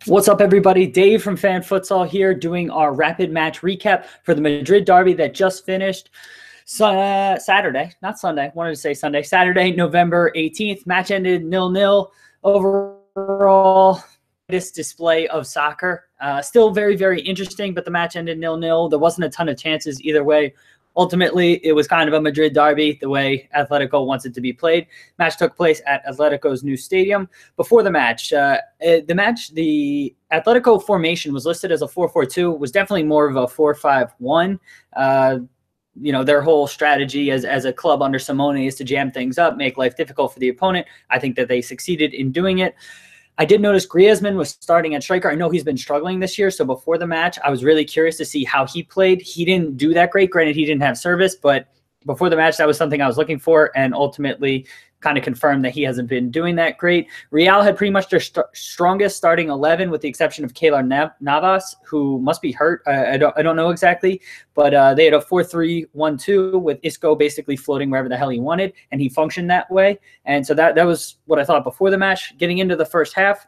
What's up, everybody? Dave from Fan Futsal here doing our rapid match recap for the Madrid Derby that just finished Saturday, not Sunday. Wanted to say Sunday. Saturday, November 18th. Match ended 0-0. Overall, this display of soccer. Still very, very interesting, but the match ended 0-0. There wasn't a ton of chances either way. Ultimately, it was kind of a Madrid derby the way Atletico wants it to be played. Match took place at Atletico's new stadium. Before the match, the Atletico formation was listed as a 4-4-2, was definitely more of a 4-5-1. Their whole strategy as a club under Simone is to jam things up, make life difficult for the opponent. I think that they succeeded in doing it. I did notice Griezmann was starting at striker. I know he's been struggling this year, so before the match, I was really curious to see how he played. He didn't do that great. Granted, he didn't have service, but before the match, that was something I was looking for, and ultimately kind of confirmed that he hasn't been doing that great. Real had pretty much their strongest starting 11, with the exception of Keylor Navas, who must be hurt. I don't know exactly, but they had a 4-3-1-2 with Isco basically floating wherever the hell he wanted, and he functioned that way. And so that was what I thought before the match. Getting into the first half,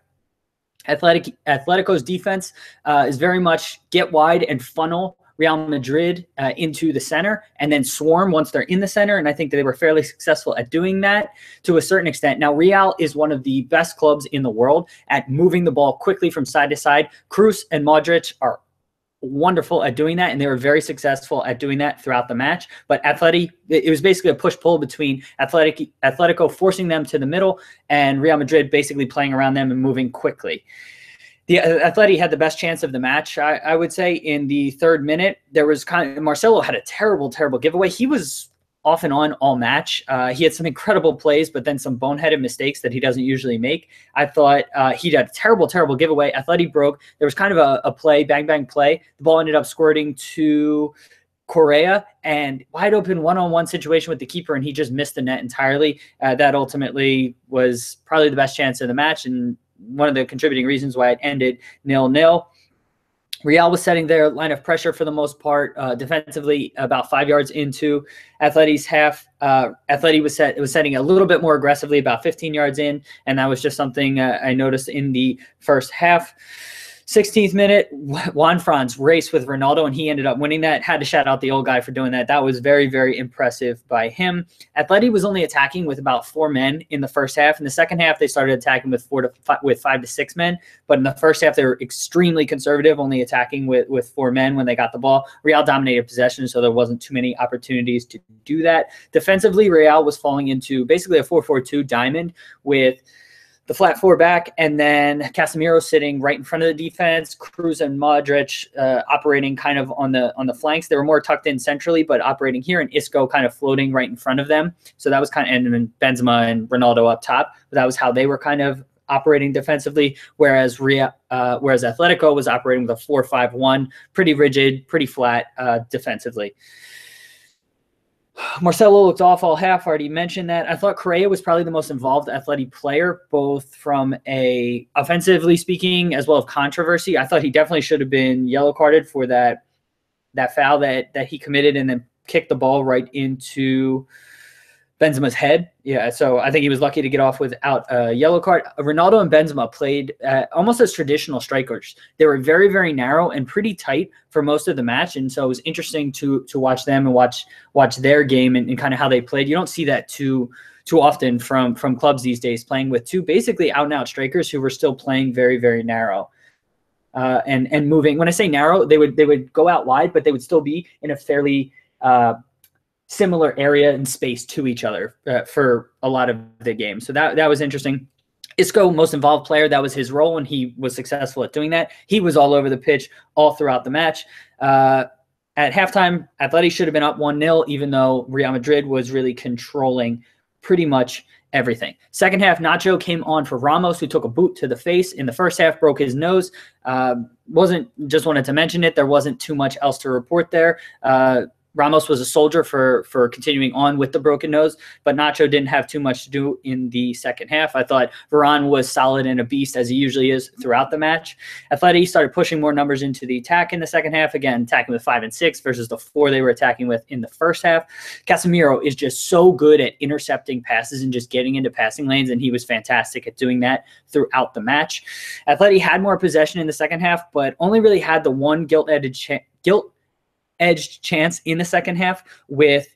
Atletico's defense is very much get wide and funnel Real Madrid into the center and then swarm once they're in the center. And I think that they were fairly successful at doing that to a certain extent. Now, Real is one of the best clubs in the world at moving the ball quickly from side to side. Kroos and Modric are wonderful at doing that, and they were very successful at doing that throughout the match. But it was basically a push-pull between Atletico forcing them to the middle and Real Madrid basically playing around them and moving quickly. The Atleti had the best chance of the match, I would say. In the third minute, there was Marcelo had a terrible giveaway. He was off and on all match. He had some incredible plays, but then some boneheaded mistakes that he doesn't usually make. I thought he had a terrible giveaway. Atleti broke. There was kind of a play, bang play. The ball ended up squirting to Correa, and wide open one-on-one situation with the keeper, and he just missed the net entirely. That ultimately was probably the best chance of the match, and one of the contributing reasons why it ended 0-0. Real was setting their line of pressure for the most part defensively about 5 yards into Atleti's half. Atleti was setting a little bit more aggressively about 15 yards in, and that was just something I noticed in the first half. 16th minute, Juan Franz raced with Ronaldo, and he ended up winning that. Had to shout out the old guy for doing that. That was very, very impressive by him. Atleti was only attacking with about 4 men in the first half. In the second half, they started attacking with 5 to 6 men. But in the first half, they were extremely conservative, only attacking with 4 men when they got the ball. Real dominated possession, so there wasn't too many opportunities to do that. Defensively, Real was falling into basically a 4-4-2 diamond with the flat 4 back, and then Casemiro sitting right in front of the defense. Kroos and Modric operating kind of on the flanks. They were more tucked in centrally, but operating here, and Isco kind of floating right in front of them. So that was kind of, and then Benzema and Ronaldo up top. But that was how they were kind of operating defensively, whereas Atletico was operating with a 4-5-1, pretty rigid, pretty flat defensively. Marcelo looked off all half. I already mentioned that. I thought Correa was probably the most involved Atleti player, both from a offensively speaking as well as controversy. I thought he definitely should have been yellow carded for that foul that he committed and then kicked the ball right into Benzema's head. Yeah, so I think he was lucky to get off without a yellow card. Ronaldo and Benzema played almost as traditional strikers. They were very, very narrow and pretty tight for most of the match, and so it was interesting to watch them and watch their game and kind of how they played. You don't see that too often from clubs these days, playing with 2 basically out-and-out strikers who were still playing very, very narrow. And moving. When I say narrow, they would go out wide, but they would still be in a fairly similar area and space to each other for a lot of the game. So that was interesting. Isco, most involved player, that was his role, and he was successful at doing that. He was all over the pitch all throughout the match. At halftime, Atleti should have been up 1-0, even though Real Madrid was really controlling pretty much everything. Second half, Nacho came on for Ramos, who took a boot to the face. In the first half, broke his nose. Wanted to mention it. There wasn't too much else to report there. Ramos was a soldier for continuing on with the broken nose, but Nacho didn't have too much to do in the second half. I thought Varane was solid and a beast, as he usually is throughout the match. Atleti started pushing more numbers into the attack in the second half, again, attacking with 5 and 6 versus the 4 they were attacking with in the first half. Casemiro is just so good at intercepting passes and just getting into passing lanes, and he was fantastic at doing that throughout the match. Atleti had more possession in the second half, but only really had the one gilt-edged chance in the second half with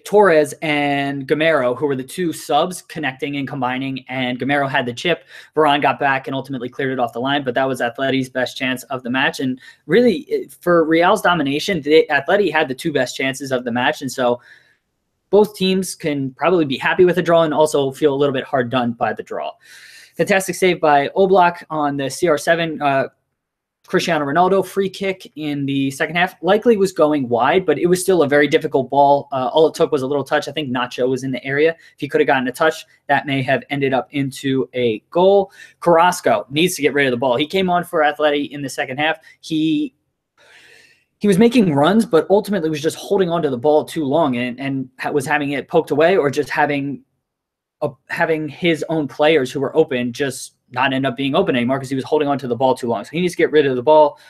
Torres and Gamero, who were the two subs connecting and combining, and Gamero had the chip. Varane got back and ultimately cleared it off the line, but that was Atleti's best chance of the match. And really, for Real's domination, Atleti had the two best chances of the match, and so both teams can probably be happy with the draw and also feel a little bit hard done by the draw. Fantastic save by Oblak on the CR7. Cristiano Ronaldo free kick in the second half likely was going wide, but it was still a very difficult ball. All it took was a little touch. I think Nacho was in the area. If he could have gotten a touch, that may have ended up into a goal. Carrasco needs to get rid of the ball. He came on for Atleti in the second half. He was making runs, but ultimately was just holding onto the ball too long and was having it poked away, or just having his own players who were open just not end up being open anymore because he was holding on to the ball too long. So he needs to get rid of the ball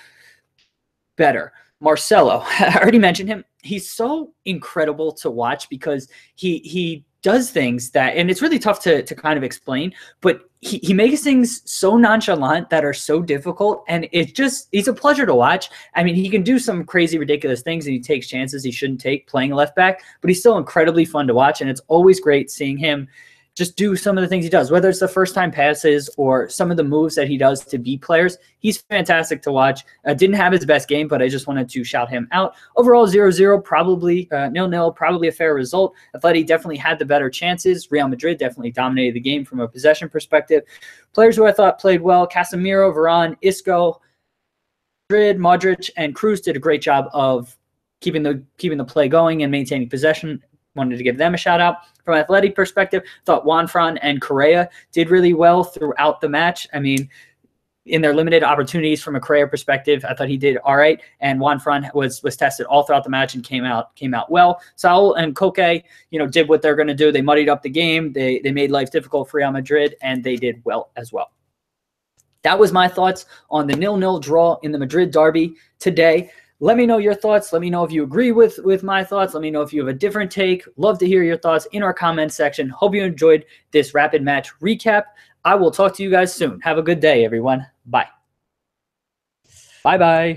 better. Marcelo, I already mentioned him. He's so incredible to watch because he does things that, and it's really tough to kind of explain, but he makes things so nonchalant that are so difficult, and he's a pleasure to watch. I mean, he can do some crazy, ridiculous things, and he takes chances he shouldn't take playing left back, but he's still incredibly fun to watch, and it's always great seeing him just do some of the things he does, whether it's the first time passes or some of the moves that he does to beat players. He's fantastic to watch. Didn't have his best game, but I just wanted to shout him out. Overall, 0-0, probably 0-0, probably a fair result. Atleti definitely had the better chances. Real Madrid definitely dominated the game from a possession perspective. Players who I thought played well: Casemiro, Varane, Isco, Madrid, Modric, and Cruz did a great job of keeping the play going and maintaining possession. Wanted to give them a shout out. From an Athletic perspective, thought Juanfran and Correa did really well throughout the match. I mean, in their limited opportunities from a Correa perspective, I thought he did all right. And Juanfran was tested all throughout the match and came out well. Saul and Koke, did what they're going to do. They muddied up the game. They made life difficult for Real Madrid, and they did well as well. That was my thoughts on the 0-0 draw in the Madrid Derby today. Let me know your thoughts. Let me know if you agree with my thoughts. Let me know if you have a different take. Love to hear your thoughts in our comments section. Hope you enjoyed this rapid match recap. I will talk to you guys soon. Have a good day, everyone. Bye. Bye-bye.